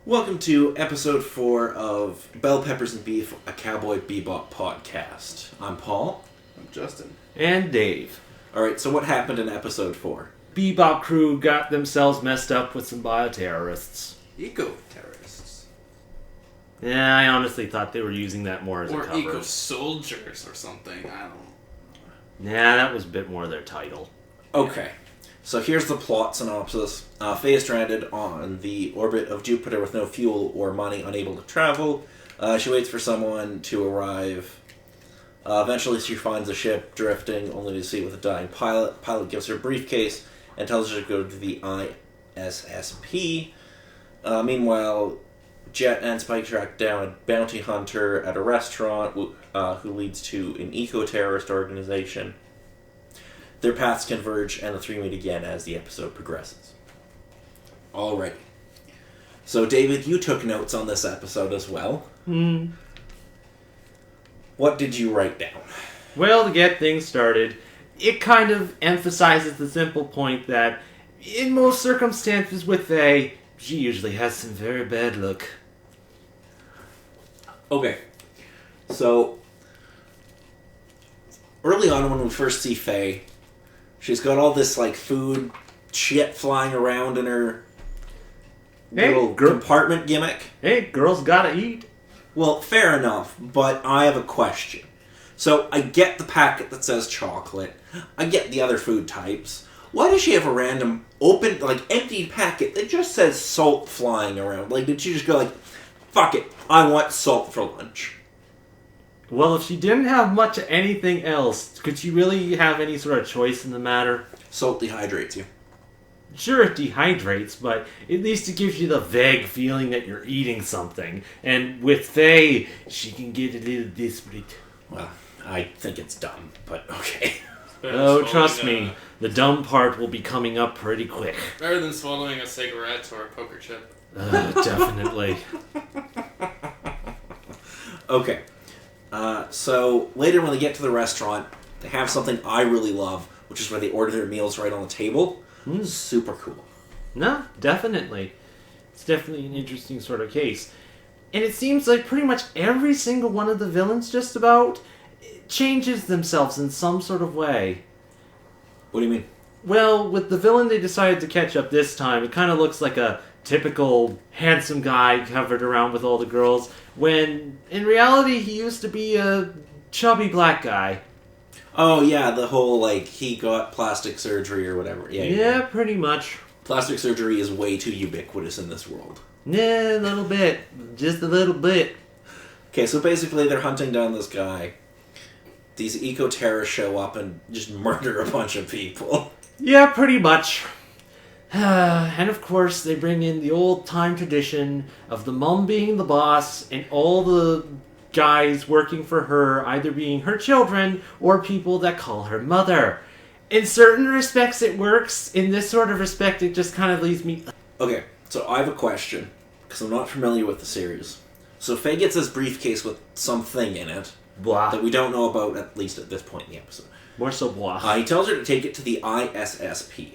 Welcome to episode 4 of Bell Peppers and Beef, a Cowboy Bebop podcast. I'm Paul. I'm Justin. And Dave. Alright, so what happened in episode 4? Bebop crew got themselves messed up with some bioterrorists. Eco-terrorists. Yeah, I honestly thought they were using that more as a Or cover. eco-soldiers or something, I don't know. Nah, that was a bit more their title. Okay, so here's the plot synopsis. Faye is stranded on the orbit of Jupiter with no fuel or money, unable to travel. She waits for someone to arrive. Eventually she finds a ship drifting, only to see it with a dying pilot. Pilot gives her a briefcase and tells her to go to the ISSP. Meanwhile, Jet and Spike track down a bounty hunter at a restaurant who leads to an eco-terrorist organization. Their paths converge, and the three meet again as the episode progresses. Alrighty. So, David, you took notes on this episode as well. What did you write down? Well, to get things started, it kind of emphasizes the simple point that in most circumstances with Faye, she usually has some very bad luck. Okay. So, early on when we first see Faye, she's got all this, food shit flying around in her little compartment gimmick. Hey, girls gotta eat. Well, fair enough, but I have a question. So, I get the packet that says chocolate. I get the other food types. Why does she have a random open, empty packet that just says salt flying around? Did she just go fuck it, I want salt for lunch? Well, if she didn't have much of anything else, could she really have any sort of choice in the matter? Salt dehydrates you. Sure, it dehydrates, but at least it gives you the vague feeling that you're eating something. And with Faye, she can get a little desperate. Well, I think it's dumb, but okay. Oh, trust me, the dumb part will be coming up pretty quick. Better than swallowing a cigarette or a poker chip. Definitely. Okay. So, later when they get to the restaurant, they have something I really love, which is where they order their meals right on the table. Super cool. No, definitely. It's definitely an interesting sort of case. And it seems like pretty much every single one of the villains just about changes themselves in some sort of way. What do you mean? Well, with the villain they decided to catch up this time, it kind of looks like a typical handsome guy covered around with all the girls, when in reality he used to be a chubby black guy. Oh, yeah, the whole, he got plastic surgery or whatever. Yeah, pretty much. Plastic surgery is way too ubiquitous in this world. Yeah, a little bit. Just a little bit. Okay, so basically they're hunting down this guy. These eco-terrorists show up and just murder a bunch of people. Yeah, pretty much. And of course, they bring in the old-time tradition of the mom being the boss and all the guys working for her either being her children or people that call her mother. In certain respects, it works. In this sort of respect, it just kind of leaves me... Okay, so I have a question, because I'm not familiar with the series. So Faye gets this briefcase with something in it Blah. that we don't know about, at least at this point in the episode. More so blah. He tells her to take it to the ISSP.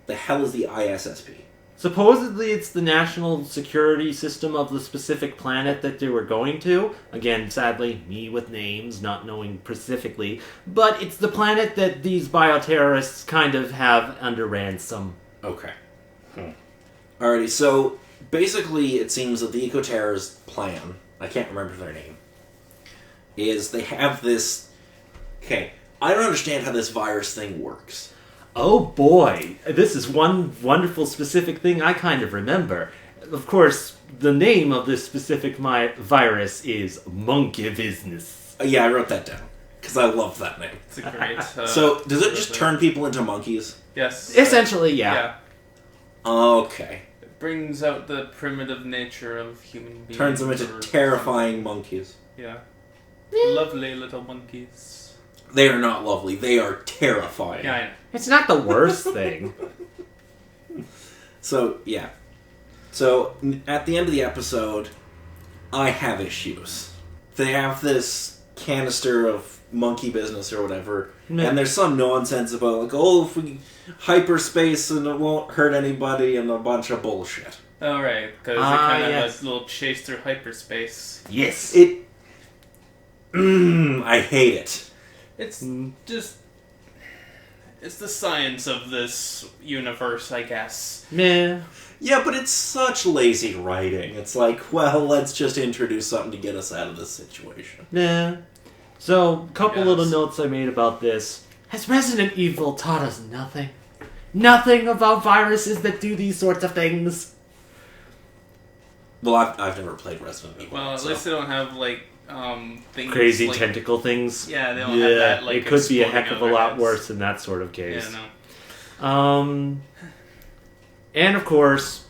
The hell is the ISSP? Supposedly, it's the national security system of the specific planet that they were going to. Again, sadly, me with names, not knowing specifically. But it's the planet that these bioterrorists kind of have under ransom. Okay. Alrighty, so basically it seems that the eco-terrorist plan, I can't remember their name, is they have this... Okay, I don't understand how this virus thing works. Oh boy, this is one wonderful specific thing I kind of remember. Of course, the name of this specific virus is Monkey Business. Yeah, I wrote that down, because I love that name. It's a great... So, does it just turn people into monkeys? Yes. Essentially, yeah. Okay. It brings out the primitive nature of human beings. Turns them into terrifying monkeys. Yeah. Lovely little monkeys. They are not lovely, they are terrifying. Yeah, I know. It's not the worst thing. So, yeah. So, at the end of the episode, I have issues. They have this canister of monkey business or whatever, and there's some nonsense about, if we hyperspace and it won't hurt anybody and a bunch of bullshit. Oh, right, because it Ah, kind of yes. has a little chase through hyperspace. Yes. I hate it. It's just... It's the science of this universe, I guess. Meh. Yeah, but it's such lazy writing. It's like, well, let's just introduce something to get us out of this situation. Nah. So, a couple Yes. little notes I made about this. Has Resident Evil taught us nothing? Nothing about viruses that do these sorts of things? Well, I've never played Resident Evil. Well, at so. least they don't have, like, things Crazy like... tentacle things? Yeah, they don't have that, like, it could be a exploding heck of a over lot heads. worse in that sort of case. Yeah, no. And of course,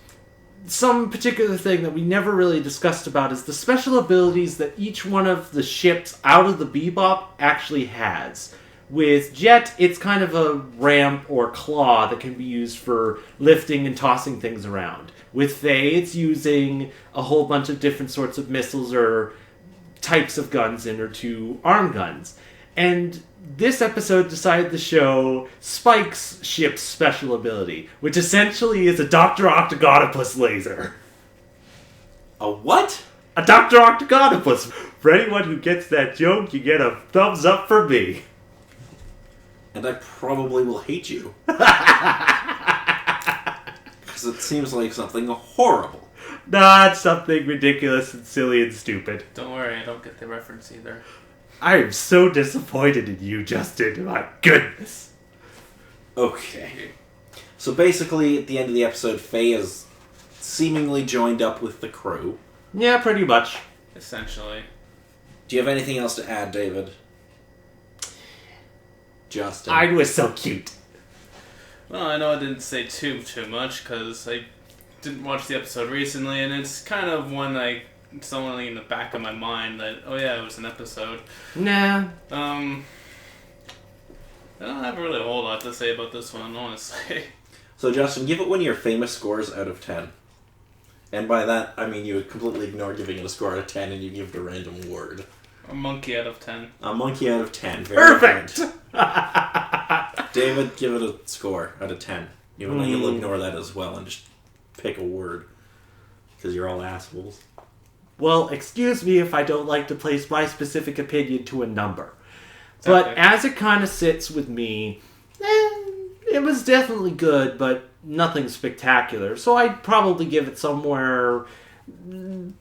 some particular thing that we never really discussed about is the special abilities that each one of the ships out of the Bebop actually has. With Jet, it's kind of a ramp or claw that can be used for lifting and tossing things around. With Faye, it's using a whole bunch of different sorts of missiles or types of guns in her two arm guns. And this episode decided to show Spike's ship's special ability, which essentially is a Dr. Octagonopus laser. A what? A Dr. Octagonopus! For anyone who gets that joke, you get a thumbs up from me. And I probably will hate you. Because it seems like something horrible. Not something ridiculous and silly and stupid. Don't worry, I don't get the reference either. I am so disappointed in you, Justin. My goodness. Okay. So basically, at the end of the episode, Faye is seemingly joined up with the crew. Yeah, pretty much. Essentially. Do you have anything else to add, David? Justin. I was so cute. Well, I know I didn't say too much, because I didn't watch the episode recently, and it's kind of one it's only in the back of my mind that, oh yeah, it was an episode. Nah. I don't have really a whole lot to say about this one, honestly. So, Justin, give it one of your famous scores out of 10. And by that, I mean you would completely ignore giving it a score out of 10 and you give it a random word. A monkey out of 10. A monkey out of 10. Very Perfect! good. David, give it a score out of 10. Even though you'll ignore that as well and just pick a word. Because you're all assholes. Well, excuse me if I don't like to place my specific opinion to a number. But Okay. as it kind of sits with me, it was definitely good, but nothing spectacular. So I'd probably give it somewhere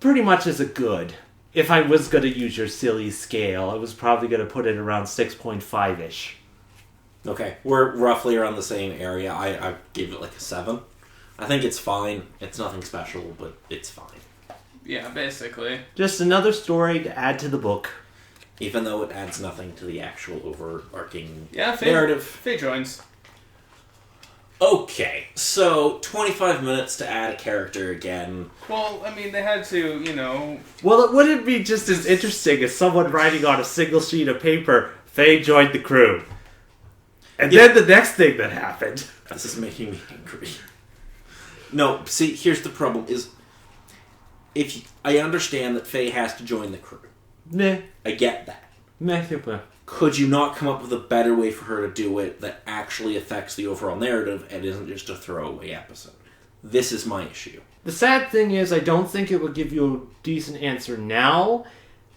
pretty much as a good. If I was going to use your silly scale, I was probably going to put it around 6.5-ish. Okay, we're roughly around the same area. I gave it like a 7. I think it's fine. It's nothing special, but it's fine. Yeah, basically. Just another story to add to the book. Even though it adds nothing to the actual overarching Yeah, Faye, narrative. Faye joins. Okay, so 25 minutes to add a character again. Well, I mean, they had to, Well, it wouldn't be just as interesting as someone writing on a single sheet of paper, Faye joined the crew. And then the next thing that happened. This is making me angry. No, see, here's the problem is, I understand that Faye has to join the crew. Meh. I get that. Meh. Could you not come up with a better way for her to do it that actually affects the overall narrative and isn't just a throwaway episode? This is my issue. The sad thing is, I don't think it would give you a decent answer now.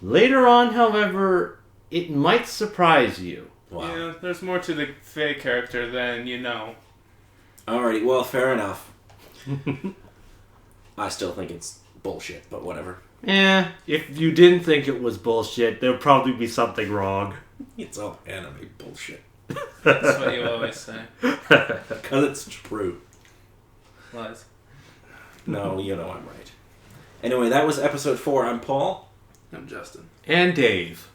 Later on, however, it might surprise you. Wow. Yeah, there's more to the Faye character than you know. Alrighty, well, fair enough. I still think it's bullshit, but whatever. If you didn't think it was bullshit, there'd probably be something wrong. It's all anime bullshit. That's what you always say. Because it's true. Lies. No, you know I'm right. Anyway, that was episode 4. I'm Paul. I'm Justin. And Dave.